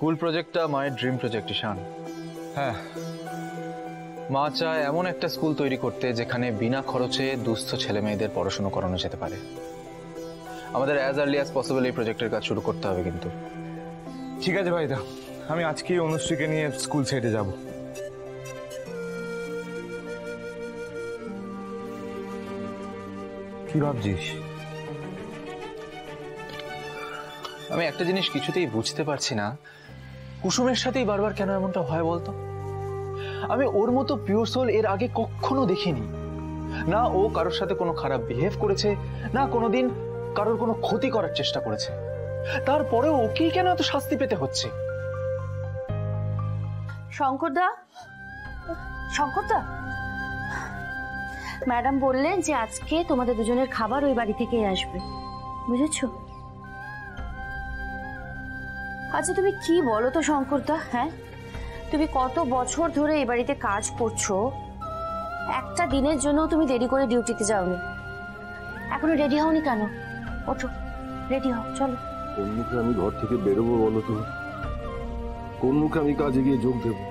School প্রজেক্টটা মায়ের dream project ঈশান। হ্যাঁ, মা চায় এমন একটা স্কুল তৈরি করতে যেখানে বিনা খরচে দুস্থ ছেলে মেয়েদের পড়াশোনা করানো যেতে পারে। আমাদের অ্যাজ আর্লি অ্যাজ পসিবল এই প্রজেক্টের কাজ শুরু করতে হবে। কিন্তু ঠিক আছে ভাইদা, আমি আজকেই অনুশ্রীকে নিয়ে স্কুল সাইডে যাব। কি ভাবছিস? আমি একটা জিনিস কিছুতেই বুঝতে পারছি না, কুসুমের সাথেই বারবার কেন এমনটা হয় বলতো? আমি ওর মতো পিওর সোল এর আগে কখনো দেখিনি। না ও কারোর সাথে কোনো খারাপ বিহেভ করেছে, না কোনোদিন কারোর কোনো ক্ষতি করার চেষ্টা করেছে। তারপরেও ওকেই কেন এত শাস্তি পেতে হচ্ছে? শঙ্করদা, শঙ্করদা, ম্যাডাম বললেন যে আজকে তোমাদের দুজনের খাবার ওই বাড়ি থেকেই আসবে, বুঝেছো? আচ্ছা তুমি কি বলো তো শঙ্করদা, হ্যাঁ তুমি কত বছর ধরে এই বাড়িতে কাজ করছো, একটা দিনের জন্য তুমি দেরি করে ডিউটিতে যাওনি, এখনো রেডি হওনি কেন? ওঠো, রেডি হও, চলো। কোন মুখে আমি ঘর থেকে বেরোবো বলো তো? কোন মুখে আমি কাজে গিয়ে যোগ দেবো?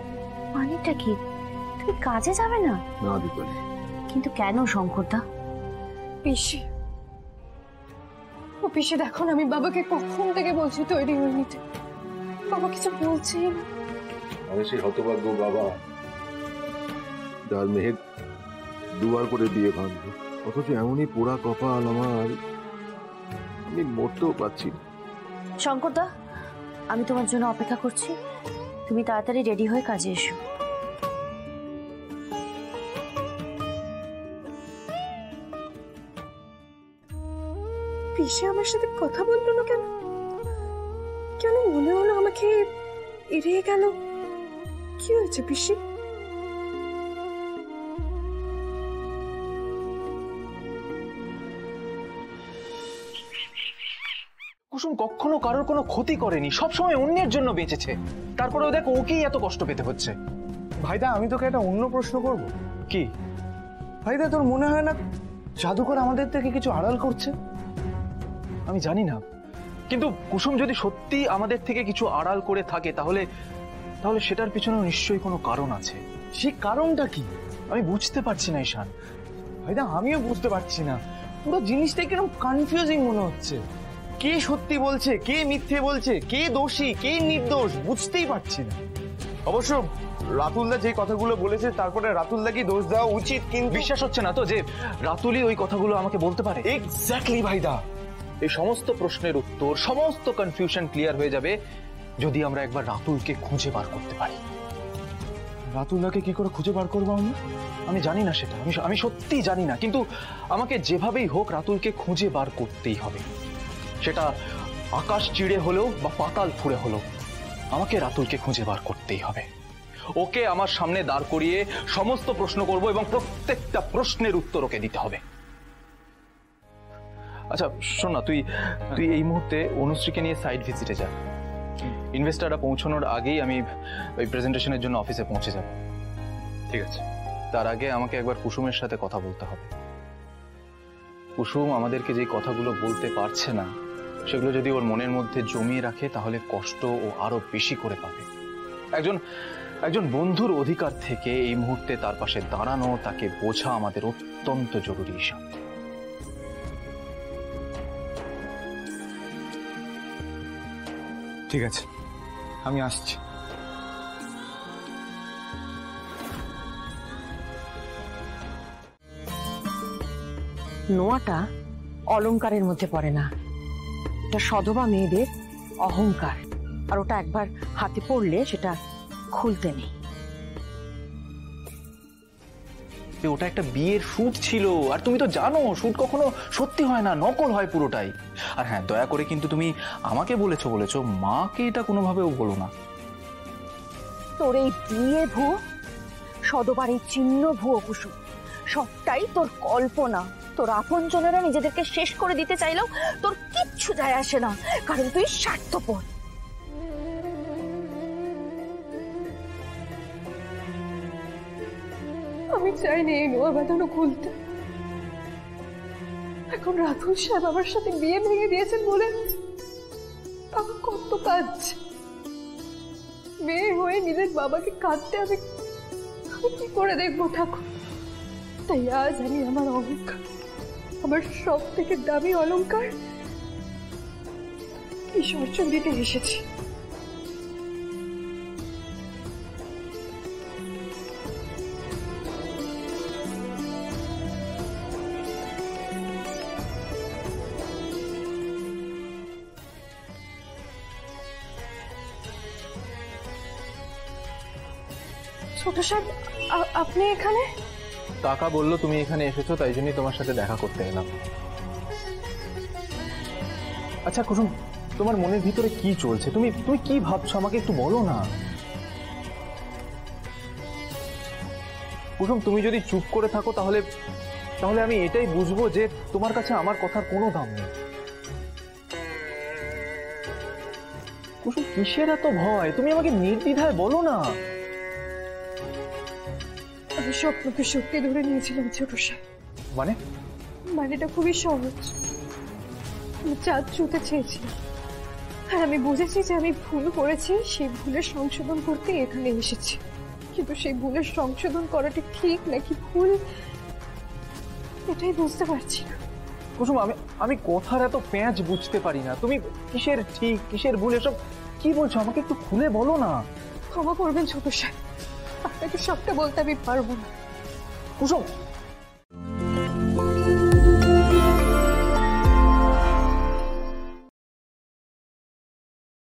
মানেটা কি? তুমি কাজে যাবে না? না দীপালি। কিন্তু কেন শঙ্করদা? পিসি, ও পিসি দেখো না, আমি বাবাকে কখন থেকে বলছি তৈরি হয়ে নিতে, বাবা কিছু বলছেই না। আমি সেই হতভাগ্য বাবা যার মেয়ে দুবার করে বিয়ে ভাঙলো, অথচ এমনই পোড়া কপাল আমার, আমি মরতেও পারছি না। শঙ্করদা, আমি তোমার জন্য অপেক্ষা করছি, তুমি তাড়াতাড়ি রেডি হয়ে কাজে এসো। পিসি আমার সাথে কথা বললো না কেন? কেন মনে হলো আমাকে এড়িয়ে গেল? কি হয়েছে পিসি? কুসুম কখনো কারোর কোনো ক্ষতি করেনি, সবসময় অন্যের জন্য বেঁচেছে। তারপরেও দেখো ওকেই এত কষ্ট পেতে হচ্ছে। ভাইদা, আমি তোকে একটা অন্য প্রশ্ন করব। কি ভাইদা, তোর মনে হয় না জাদুকর আমাদের থেকে কিছু আড়াল করছে? আমি জানি না, কিন্তু কুসুম যদি সত্যি আমাদের থেকে কিছু আড়াল করে থাকে তাহলে তাহলে সেটার পিছনেও নিশ্চয়ই কোনো কারণ আছে। সেই কারণটা কি আমি বুঝতে পারছি না ঈশান। ভাইদা, আমিও বুঝতে পারছি না, পুরো জিনিসটা কিরকম কনফিউজিং মনে হচ্ছে। কে সত্যি বলছে, কে মিথ্যে বলছে, কে দোষী, কে নির্দোষ, বুঝতেই পারছি না। অবশ্য রাতুলদা যে কথাগুলো বলেছে তারপরে রাতুলদাকে দোষ দেওয়া উচিত, কিন্তু বিশ্বাস হচ্ছে না তো যে রাতুলি ওই কথাগুলো আমাকে বলতে পারে? এক্স্যাক্টলি ভাইদা। এই সমস্ত প্রশ্নের উত্তর, সমস্ত কনফিউশন ক্লিয়ার হয়ে যাবে যদি আমরা একবার রাতুলকে খুঁজে বার করতে পারি। রাতুলদাকে কি করে খুঁজে বার করবো আমরা? আমি জানি না সেটা, আমি সত্যি জানি না, কিন্তু আমাকে যেভাবেই হোক রাতুলকে খুঁজে বার করতেই হবে। সেটা আকাশ চিড়ে হলেও বা পাতাল ফুঁড়ে হলেও আমাকে রাতুলকে খুঁজে বার করতেই হবে। ওকে আমার সামনে দাঁড় করিয়ে সমস্ত প্রশ্ন করব এবং প্রত্যেকটা প্রশ্নের উত্তর ওকে দিতে হবে। আচ্ছা শোন না, তুই এই মুহূর্তে অনুশ্রীকে নিয়ে সাইট ভিজিটে যা। ইনভেস্টাররা পৌঁছানোর আগেই আমি ওই প্রেজেন্টেশনের জন্য অফিসে পৌঁছে যাব। ঠিক আছে। তার আগে আমাকে একবার কুসুমের সাথে কথা বলতে হবে। কুসুম আমাদেরকে যে কথাগুলো বলতে পারছে না সেগুলো যদি ওর মনের মধ্যে জমিয়ে রাখে তাহলে কষ্ট ও আরো বেশি করে পাবে। একজন বন্ধুর অধিকার থেকে এই মুহূর্তে তার পাশে দাঁড়ানো, তাকে বোঝা আমাদের অত্যন্ত জরুরি। ঈশান, ঠিক আছে, আমি আসছি। নোয়াটা অলংকারের মধ্যে পড়ে না, এটা সধবা মেয়েদের অহংকার, আর ওটা একবার হাতে পড়লে সেটা খুলতে নেই। ওটা একটা বিয়ের শুট ছিল, আর তুমি তো জানো শুট কখনো সত্যি হয় না, নকল হয় পুরোটাই। আর হ্যাঁ, দয়া করে কিন্তু তুমি আমাকে বলেছো, মাকে এটা কোনোভাবেও বলো না। তোর এই বিয়ে ভুয়ো, সধবার এই চিহ্ন ভুয়ো কুসুম, সবটাই তোর কল্পনা। তোর আপনজনেরা নিজেদেরকে শেষ করে দিতে চাইলেও তোর কিচ্ছু যায় আসে না, কারণ তুই স্বার্থপর। আমি চাইনি এই নোয়া বাঁধানো খুলতে। এখন রাতুল সাহেব আমার সাথে বিয়ে ভেঙে দিয়েছেন বলে আমার কত কাজ। মেয়ে হয়ে নিজের বাবাকে কাঁদতে আমি কি করে দেখবো ঠাকুর? তাই আজ আমি আমার অহংকার, আমার সব থেকে দামি অলংকার বিসর্জন দিতে এসেছি। ছোট সাহেব, আপনি এখানে? কাকা বললো তুমি এখানে এসেছো, তাই জন্যই তোমার সাথে দেখা করতে এলাম। আচ্ছা কুসুম, তোমার মনের ভিতরে কি চলছে? তুমি তুমি কি ভাবছো আমাকে একটু বলো না। কুসুম, তুমি যদি চুপ করে থাকো তাহলে তাহলে আমি এটাই বুঝবো যে তোমার কাছে আমার কথার কোনো দাম নেই। কুসুম, কিসের এত ভয়? তুমি আমাকে নির্দ্বিধায় বলো না। আমি স্বপ্নকে সত্যি ধরে নিয়েছিলাম ছোট সাহেব। মানে? মানেটা খুবই সহজ। আমি চাঁদ ছুঁতে চেয়েছিলাম, আর আমি বুঝেছি যে আমি ভুল করেছি। সেই ভুলের সংশোধন করতে এখানে এসেছি, কিন্তু সেই ভুলের সংশোধন করাটা ঠিক নাকি ভুল এটাই বুঝতে পারছি না। কুসুম, আমি কথার এত প্যাঁচ বুঝতে পারি না। তুমি কিসের ঠিক কিসের ভুল এসব কি বলছো? আমাকে একটু খুলে বলো না। ক্ষমা করবেন ছোট সাহেব, আপনাকে সবটা বলতে আমি পারবো না। কুসুম,